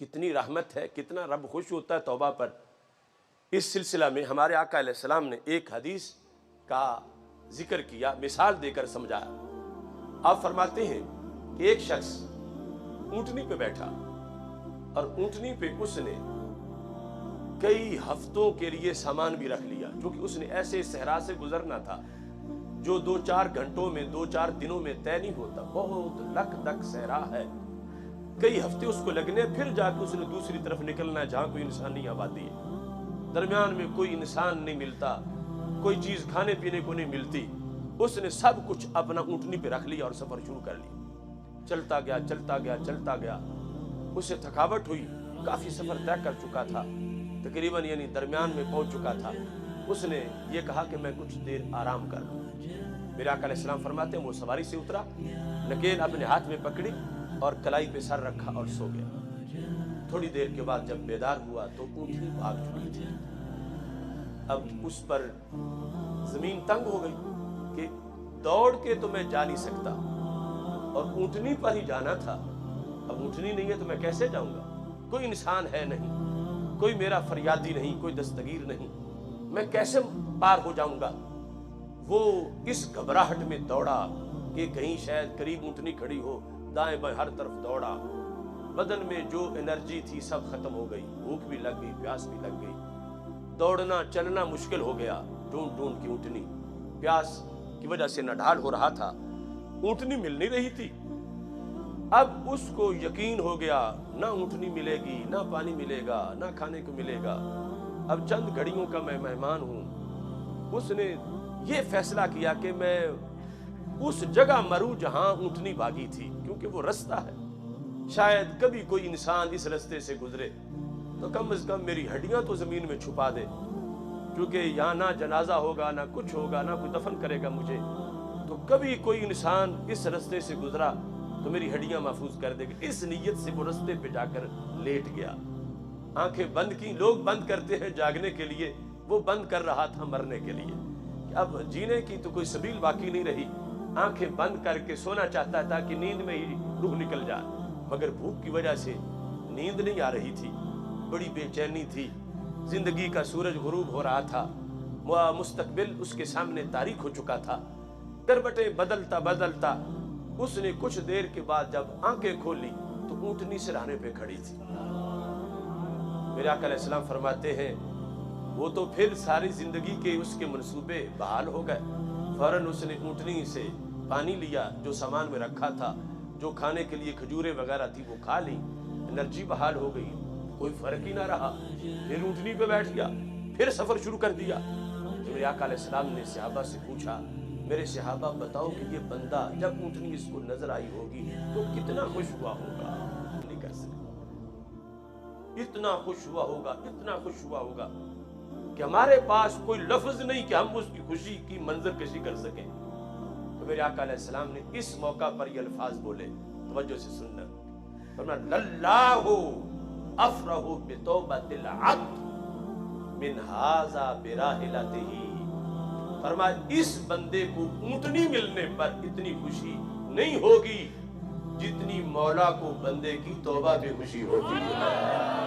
کتنی رحمت ہے، کتنا رب خوش ہوتا ہے توبہ پر۔ اس سلسلہ میں ہمارے آقا علیہ السلام نے ایک حدیث کا ذکر کیا، مثال دے کر سمجھایا۔ آپ فرماتے ہیں کہ ایک شخص اونٹنی پہ بیٹھا اور اونٹنی پہ اس نے کئی ہفتوں کے لیے سامان بھی رکھ لیا، کیونکہ اس نے ایسے صحرا سے گزرنا تھا جو 2-4 گھنٹوں میں 2-4 دنوں میں طے نہیں ہوتا، بہت لک دک صحرا ہے، کئی ہفتے اس کو لگنے، پھر جا کے اس نے دوسری طرف نکلنا ہے جہاں کوئی انسانی آبادی ہے، درمیان میں کوئی انسان نہیں ملتا، کوئی چیز کھانے پینے کو نہیں ملتی۔ اس نے سب کچھ اپنا اونٹنی پہ رکھ لیا اور سفر شروع کر لیا۔ چلتا گیا چلتا گیا چلتا گیا، اسے تھکاوٹ ہوئی، کافی سفر طے کر چکا تھا، تقریباً یعنی درمیان میں پہنچ چکا تھا۔ اس نے یہ کہا کہ میں کچھ دیر آرام کر لوں۔ میرے آقا علیہ السلام فرماتے ہیں وہ سواری سے اترا، نکیل اپنے ہاتھ میں پکڑی اور کلائی پہ سر رکھا اور سو گیا۔ تھوڑی دیر کے بعد جب بیدار ہوا تو اونٹنی بھاگ چکی تھی۔ اب اس پر زمین تنگ ہو گئی کہ دوڑ کے تو میں جا نہیں سکتا اور اونٹنی پر ہی جانا تھا، اب اونٹنی نہیں ہے تو میں کیسے جاؤں گا؟ کوئی انسان ہے نہیں، کوئی میرا فریادی نہیں، کوئی دستگیر نہیں، میں کیسے پار ہو جاؤں گا؟ وہ اس گھبراہٹ میں دوڑا کہ کہیں شاید قریب اونٹنی کھڑی ہو، دائیں بائیں ہر طرف دوڑا، بدن میں جو انرجی تھی سب ختم ہو گئی، بھوک بھی لگ گئی، پیاس بھی لگ گئی، دوڑنا چلنا مشکل ہو گیا، ڈھونڈ ڈھونڈ کی اونٹنی، پیاس کی وجہ سے نڈھال ہو رہا تھا، اونٹنی مل نہیں رہی تھی۔ اب اس کو یقین ہو گیا نہ اونٹنی ملے گی، نہ پانی ملے گا، نہ کھانے کو ملے گا، اب چند گھڑیوں کا میں مہمان ہوں۔ اس نے یہ فیصلہ کیا کہ میں اس جگہ مروں جہاں اونٹنی بھاگی تھی، کیونکہ وہ رستہ ہے، شاید کبھی کوئی انسان اس رستے سے گزرے تو کم از کم میری ہڈیاں تو زمین میں چھپا دے، کیونکہ یہاں نہ جنازہ ہوگا، نہ کچھ ہوگا، نہ کوئی دفن کرے گا مجھے، تو کبھی کوئی انسان اس رستے سے گزرا تو میری ہڈیاں محفوظ کر دے گا۔ اس نیت سے وہ رستے پہ جا کر لیٹ گیا، آنکھیں بند کی۔ لوگ بند کرتے ہیں جاگنے کے لیے، وہ بند کر رہا تھا مرنے کے لیے، کہ اب جینے کی تو کوئی سبیل باقی نہیں رہی، آنکھیں بند کر کے سونا چاہتا تھا کہ نیند میں ہی روح نکل جائے، مگر بھوک کی وجہ سے نیند نہیں آ رہی تھی، بڑی بے چینی تھی، زندگی کا سورج غروب ہو رہا تھا، مستقبل اس کے سامنے تاریک ہو چکا تھا۔ کربٹیں بدلتا بدلتا اس نے کچھ دیر کے بعد جب آنکھیں کھولی تو اونٹنی سرہانے پہ کھڑی تھی۔ میرے آقا علیہ السلام فرماتے ہیں وہ تو پھر ساری زندگی کے اس کے منصوبے بحال ہو گئے، فوراً اس نے اونٹنی سے پانی لیا، جو سامان میں رکھا تھا، جو کھانے کے لیے کھجوریں وغیرہ تھی وہ کھا لی، انرجی بحال ہو گئی، کوئی فرق ہی نہ رہا، پھر اونٹنی پہ بیٹھ گیا، پھر سفر شروع کر دیا۔ میرے آقا علیہ السلام نے صحابہ سے پوچھا، میرے صحابہ بتاؤ کہ یہ بندہ جب اونٹنی اس کو نظر آئی ہوگی تو کتنا خوش ہوا ہوگا؟ نہیں کر سکتے، اتنا خوش ہوا ہوگا، اتنا خوش ہوا ہوگا کہ ہمارے پاس کوئی لفظ نہیں کہ ہم اس کی خوشی کی منظر کشی کر سکیں۔ تو میرے آقا علیہ السلام نے اس موقع پر یہ الفاظ بولے، توجہ سے سننا، فرمایا للہ افرح بتوبۃ العبد من ھذا براحلتہ، فرمایا اس بندے کو اونٹنی ملنے پر اتنی خوشی نہیں ہوگی جتنی مولا کو بندے کی توبہ پہ خوشی ہوتی ہے۔